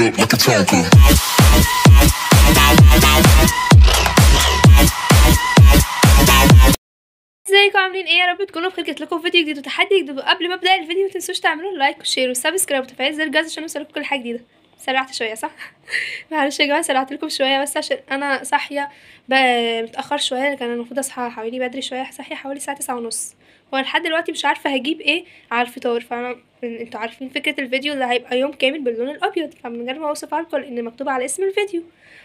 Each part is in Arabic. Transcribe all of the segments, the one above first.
up like a Tonka. ازيكم عاملين ايه؟ يا رب تكونوا بخير. جيت لكم فيديو جديد وتحدي جديد، وقبل ما ابدا الفيديو متنسوش تعملوا لايك وشير وسبسكرايب وتفعيل زر الجرس عشان يوصلكم كل حاجه جديده. سرعت شويه صح؟ معلش يا جماعه سرعت لكم شويه بس عشان انا صاحيه متاخر شويه، كان المفروض اصحى حوالي بدري شويه، صاحيه حوالي الساعه 9:30 وانا لحد دلوقتي مش عارفه هجيب ايه على الفطار. فانا انتوا عارفين فكره الفيديو اللي هيبقى يوم كامل باللون الابيض، فمن غير ما اوصف لكم لان مكتوب على اسم الفيديو،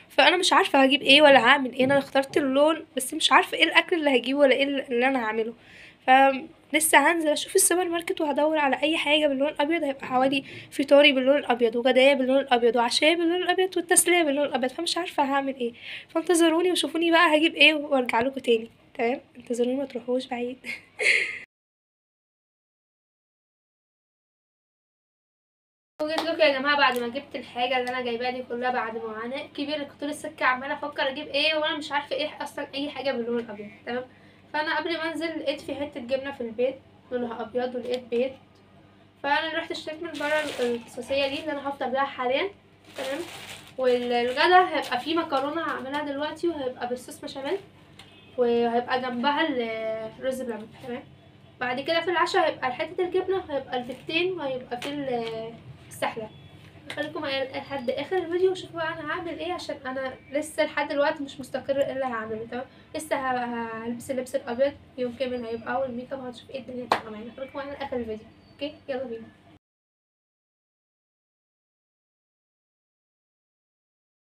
فانا مش عارفه هجيب ايه ولا هعمل ايه. انا اخترت اللون بس مش عارفه ايه الاكل اللي هجيبه ولا ايه اللي انا هعمله. فلسه هنزل اشوف السوبر ماركت وهدور على اي حاجه باللون الابيض. هيبقى حوالي فطاري باللون الابيض وغدايا باللون الابيض وعشايا باللون الابيض والتسليه باللون الابيض، فمش عارفه هعمل ايه. فانتظروني وشوفوني بقى هجيب ايه وارجع لكم تاني. تمام، انتظروني ما تروحوش بعيد. وجيت لكم يا جماعه بعد ما جبت الحاجه اللي انا جايباها دي كلها بعد معاناه كبيره. كنت لسه عماله افكر اجيب ايه وانا مش عارفه ايه اصلا اي حاجه باللون الابيض. تمام، فانا قبل ما انزل لقيت في حته جبنه في البيت لونها ابيض ولقيت بيض، فانا رحت اشتريت من بره الصوصيه دي اللي انا هفطر بيها حاليا. تمام، والغدا هيبقى فيه مكرونه هعملها دلوقتي وهيبقى بالصوص بشاميل وهيبقى جنبها الرز بلبن. تمام، بعد كده في العشاء هيبقى حته الجبنه وهيبقى البيضتين وهيبقى في السحلة. خليكم معايا لحد اخر الفيديو وشوفوا بقى انا هعمل ايه، عشان انا لسه لحد دلوقتي مش مستقر ايه اللي هعمله. تمام، لسه هلبس اللبس الابيض يوم كامل هيبقى، والميك اب هتشوف ايه الدنيا هتبقى معانا. خليكم معايا لاخر الفيديو. اوكي يلا بينا.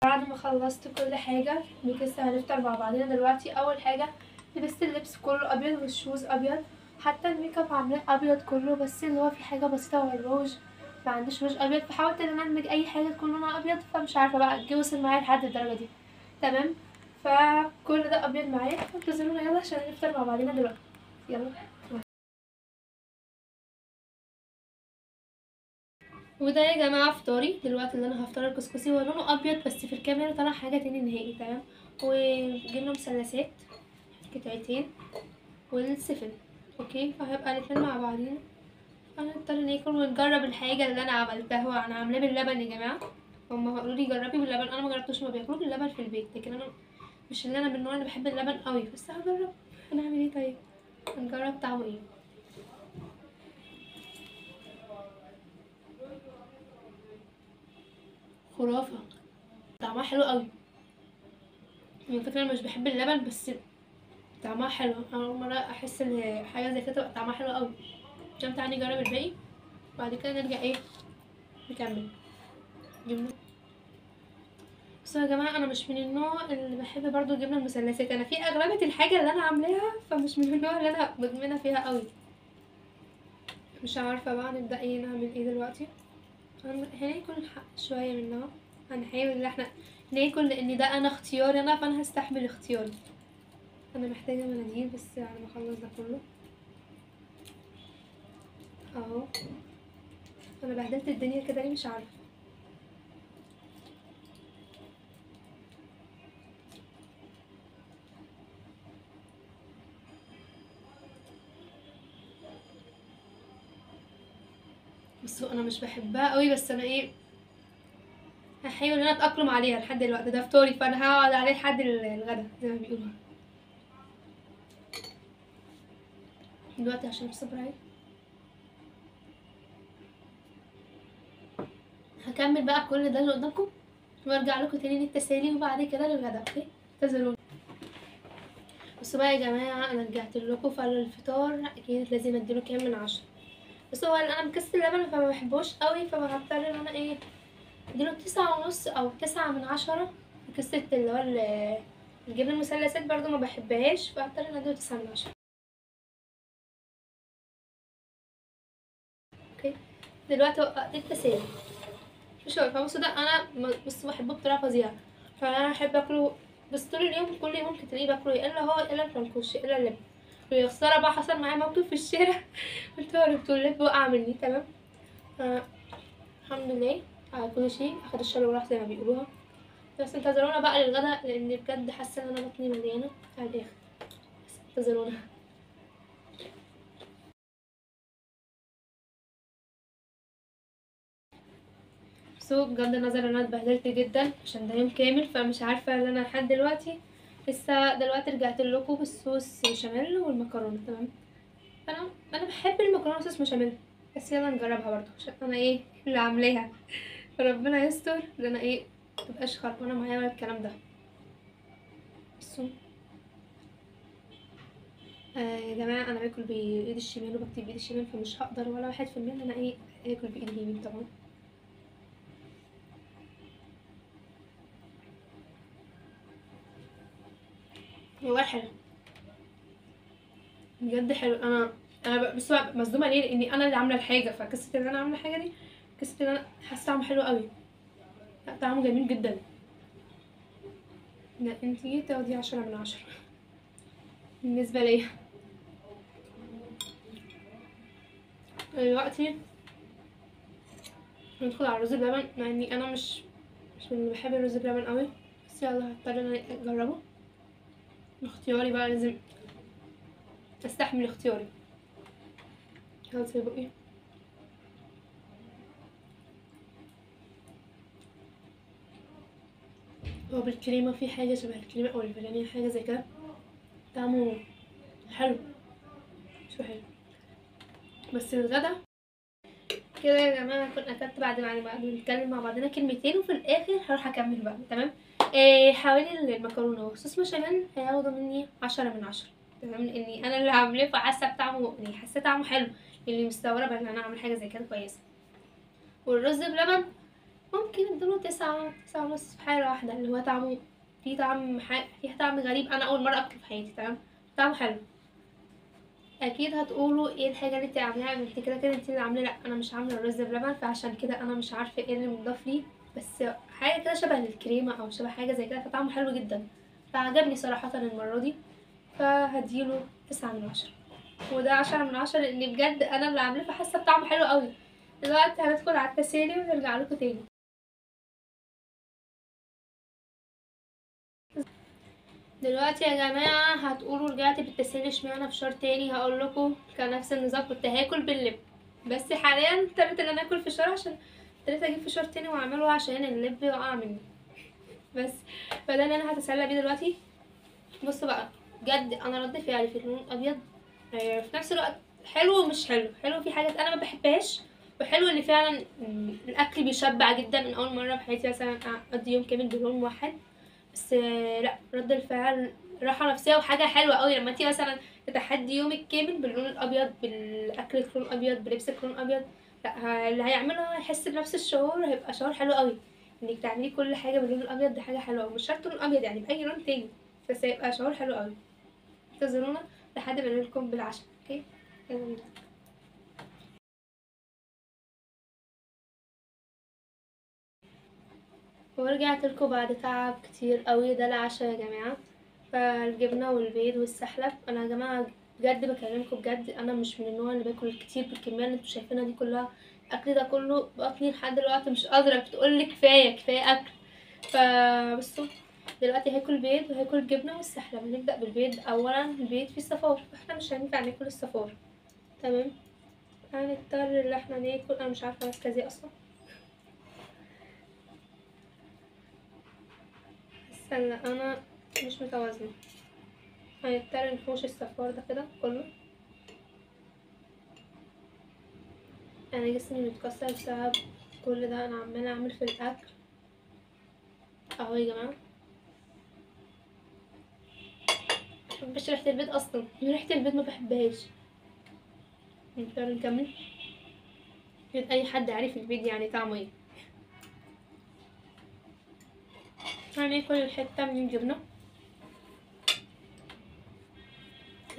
بعد ما خلصت كل حاجه لسه هنفطر مع بعضنا دلوقتي. اول حاجه لبست اللبس كله ابيض والشوز ابيض، حتى الميك اب عاملاه ابيض كله، بس اللي هو في حاجه بسيطه هو الروج، ما عنديش روج ابيض، فحاولت ان انا ادمج اي حاجه تكون لونها ابيض، فمش عارفه بقى الجو وصل معايا لحد الدرجه دي. تمام، فكل ده ابيض معايا. انتظرونا يلا عشان نفطر مع بعضنا دلوقتي. يلا. وده يا جماعه فطاري دلوقتي اللي انا هفطر الكسكسي، هو لونه ابيض بس في الكاميرا طلع حاجه تاني نهائي. تمام، وجبنا مثلثات قطعتين والسفن. اوكي، فهيبقى الاتنين مع بعضين، هنضطر ناكل ونجرب الحاجه اللي انا عملتها وانا عاملاه باللبن يا جماعه. هما قالوا لي جربي باللبن، انا ما جربتوش، ما بياكلوه باللبن في البيت، لكن انا مش اللي انا من النوع اللي بحب اللبن قوي، بس هجرب. هنعمل ايه طيب؟ هنجرب طعمه ايه. خرافه، طعمها حلو قوي. من فكرة انا مش بحب اللبن بس طعمها حلو. انا اول مره احس ان حاجه زي كده تبقى طعمها حلو قوي. عشان تعالي نجرب الباقي بعد كده نرجع ايه نكمل. جبنه. بس يا جماعه انا مش من النوع اللي بحب برضو الجبنه المثلثات، انا في اغلبيه الحاجه اللي انا عاملاها، فمش من النوع اللي انا مدمنه فيها قوي. مش عارفه بقى نبدا ايه نعمل ايه دلوقتي. هناكل شويه منها، هنحاول ان احنا ناكل لان ده انا اختياري انا، فانا هستحمل اختياري. انا محتاجه مناديل بس على ما اخلص ده كله. اهو انا بهدلت الدنيا كده ليه مش عارفه. بصوا انا مش بحبها قوي، بس انا ايه هحاول ان انا اتاقلم عليها لحد دلوقتي. ده فطوري فانا هقعد عليه لحد الغدا زي ما بيقولوا دلوقتي عشان بصبر عليه. هكمل بقى كل ده اللي قدامكم وارجع لكم تاني للتسالي وبعد كده للغدا. اوكي انتظروني. بصوا بقى يا جماعه انا رجعت لكم، فالفطار اكيد لازم اديله كام من 10. بس هو انا مكسل اللبن فما بحبوش قوي، فهضطر ان انا ايه اديله 9.5 او 9/10. قصة اللي هو الجبنة المثلثات برضو ما بحبهاش، فهضطر ان اديله 9/10. اوكي دلوقتي وقت التسالي. مش عارفه بصوا ده انا بصوا بحبه بطريقه فظيعه، فانا بحب اكله بس طول اليوم. كل يوم تلاقيه باكله، الا هو الا الفرنكوش الا اللب. يا خساره بقى حصل معايا موقف في الشارع قلت هربت واللب وقع مني. تمام، الحمد لله على كل شيء، اخد الشر وراح زي ما بيقولوها. بس انتظرونا بقى للغدا لان بجد حاسه ان انا بطني مليانه على الاخر. بس انتظرونا. سو بغض النظر انا اتبهدلت جدا عشان ده يوم كامل، فمش عارفه ان انا لحد دلوقتي لسه دلوقتي رجعت لكم بالصوص بشاميل والمكرونه. تمام، انا بحب المكرونه صوص بشاميل، بس يلا نجربها برضه عشان انا ايه اللي عاملاها. ربنا يستر ان انا ايه متبقاش خربانه معايا ولا الكلام ده. بصوا يا جماعه، انا باكل بايدي الشمال وبكتب بايدي الشمال، فمش هقدر ولا 1% ان انا ايه اكل بايدي اليمين طبعا. هو حلو بجد، حلو. انا بس مصدومه ليه، لاني انا اللي عامله الحاجه، فقصه ان انا عامله الحاجه دي قصه ان انا حاسه طعمه حلو قوي. لا طعمه جميل جدا. لا انتي تاخدي 10/10 بالنسبه ليا. دلوقتي ندخل على الرز بلبن، مع اني انا مش من اللي بحب الرز بلبن قوي، بس يلا هضطر ان انا اجربه. اختياري بقى، لازم استحمل اختياري. يلا سيبوا ايه. هو بالكريمه، في حاجه شبه الكريمه او الفانيليا، حاجه زي كده، طعمه حلو شو حلو. بس الغدا كده يا جماعه كنت اكلت بعد ما نتكلم مع بعضنا كلمتين، وفي الاخر هروح اكمل بقى. تمام. حوالي المكرونه وصوص بشاميل هياخدوا مني 10/10. تمام، لاني انا اللي عاملاه، فحاسه بطعمه، يعني حاسه طعمه حلو، اللي مستغربه ان انا اعمل حاجه زي كده كويسه. والرز بلبن ممكن اديله 9 9 ونص، في حاله واحده اللي هو طعمه فيه طعم غريب، انا اول مره اكله في حياتي. تمام، طعمه حلو. اكيد هتقولوا ايه الحاجه اللي انت عاملاها، انت كده كده انت اللي عامله. لا انا مش عامله الرز بلبن، فعشان كده انا مش عارفه ايه اللي مضاف ليه، بس حاجه كده شبه الكريمه او شبه حاجه زي كده، فطعمه حلو جدا، فعجبني صراحه المره دي، فهديله 9/10. وده 10/10 لان بجد انا اللي عاملاه، فحاسه بطعمه حلو قوي. دلوقتي هندخل على التسالي ونرجع لكم تاني. دلوقتي يا جماعه هتقولوا رجعت بالتسالي اشمعنى فشار تاني؟ هقول لكم كان نفس النظام، كنت هاكل باللب، بس حاليا اضطريت ان انا اكل فشار، عشان اضطريت اجيب فشار تاني واعمله عشان اللب يقع مني. بس فده اللي انا هتسلى بيه دلوقتي. بصوا بقى، بجد انا رد فعلي في اللون الابيض في نفس الوقت حلو ومش حلو. حلو في حاجات انا ما بحبهاش، وحلو ان فعلا الاكل بيشبع جدا. من اول مره في حياتي مثلا اقضي يوم كامل بلون واحد. بس لا، رد الفعل راحه نفسيه وحاجه حلوه قوي لما انتي مثلا تتحدي يومك كامل باللون الابيض، بالاكل اللون ابيض، بلبسك لون ابيض. لا اللي هيعمله هيحس بنفس الشعور، هيبقى شعور حلو قوي انك تعملي كل حاجه باللون الابيض. دي حاجه حلوه، ومش شرط لون ابيض، يعني باي لون تاني، بس هيبقى شعور حلو قوي. انتظرونا لحد ما نلكم بالعشاء. اوكي، يلا بينا. ورجعت لكم بعد تعب كتير قوي. ده العشاء يا جماعه، فالجبنه والبيض والسحلب. انا يا جماعه بجد بكلمكم بجد، انا مش من النوع اللي باكل كتير بالكميه اللي انتوا شايفينها دي كلها. الاكل ده كله بطني لحد دلوقتي مش قادره، بتقولي كفايه كفايه اكل. فبصوا، دلوقتي هاكل بيض وهاكل جبنه والسحلب. هنبدا بالبيض. اولا البيض فيه صفار، فاحنا مش هينفع ناكل الصفار. تمام، هنضطر ان احنا ناكل. انا مش عارفه ماسكه ازاي اصلا، بس انا مش متوازنه. هنضطر نحوش الصفار ده كده كله. انا جسمي متكسر بسبب كل ده، انا عماله اعمل في الاكل اهو يا جماعه. مبحبش ريحه البيض اصلا، ريحه البيض ما بحبهاش. نضطر نكمل. اكيد اي حد عارف البيض يعني طعمه ايه. هناكل الحته من الجبنه.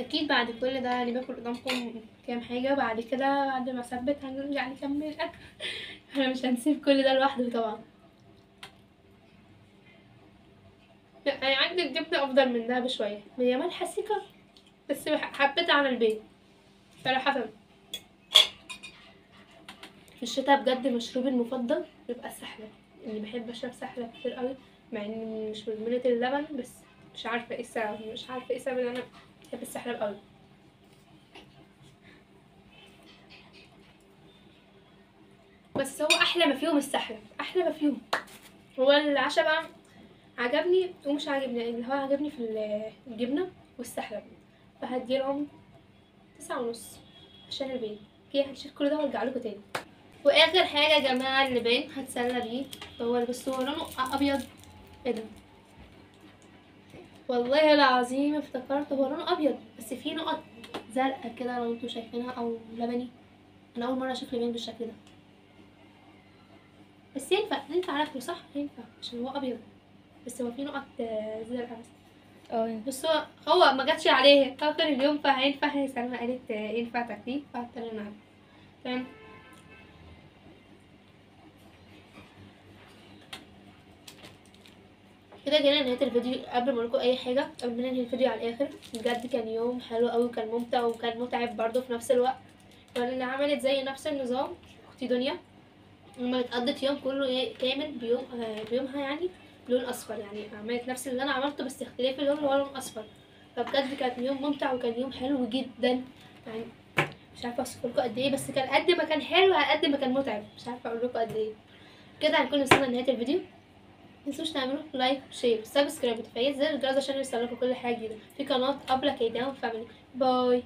اكيد بعد كل ده يعني باكل قدامكم كام حاجه، بعد كده بعد ما اثبت هنرجع نكمل الاكل. احنا مش هنسيب كل ده لوحده طبعا. لا يعني عندي الجبنه افضل من ده بشويه، هي مالحه سيكه، بس حبيتها عن البيض صراحه. في الشتاء بجد مشروبي المفضل بيبقى السحلب، اني بحب اشرب سحلب كتير قوي، مع اني مش مدمنه اللبن، بس مش عارفه ايه السبب، مش عارفه ايه السبب ان انا بحب السحلب قوي. بس هو احلى ما فيهم السحلب، احلى ما فيهم. هو العشاء بقى عجبني ومش عاجبني، اللي هو عجبني في الجبنه والسحلب، فهديلهم 9.5 عشان البين. اوكي هنشيل كل ده وارجع لكم تاني. واخر حاجه يا جماعه اللي باين هتسلى بيه، هو بس هو لونه ابيض. ايه ده؟ والله العظيم افتكرت هو لونه ابيض بس فيه نقط زرقاء كده لو انتوا شايفينها، او لبني. انا اول مره اشوف لبان بالشكل ده، بس ينفع ناكله صح، ينفع عشان هو ابيض، بس هو فيه نقط زرقاء بس. بس هو ما جاتش عليه اخر اليوم، فهينفع. هي سلمى قالت ينفع تاكليه، فقلت لها تمام. كده جينا لنهايه الفيديو. قبل ما اقولكم اي حاجه، قبل ما ننهي الفيديو على الاخر، بجد كان يوم حلو قوي، وكان ممتع وكان متعب برضه في نفس الوقت. اللي عملت زي نفس النظام اختي دنيا، لما قضت يوم كله كامل بيومها يعني لون اصفر، يعني عملت نفس اللي انا عملته بس اختلاف اللون هو لون اصفر. فبجد كان يوم ممتع وكان يوم حلو جدا يعني. مش عارفه اوصف لكم قد ايه، بس كان قد ما كان حلو على قد ما كان متعب، مش عارفه اقول لكم قد ايه. كده هنكون وصلنا لنهايه الفيديو. متنسوش تعملوا لايك شير سبسكرايب وتفعيل زر الجرس عشان يوصلكوا كل حاجه جديده في قناه ابله كيداون فاميلي. باي.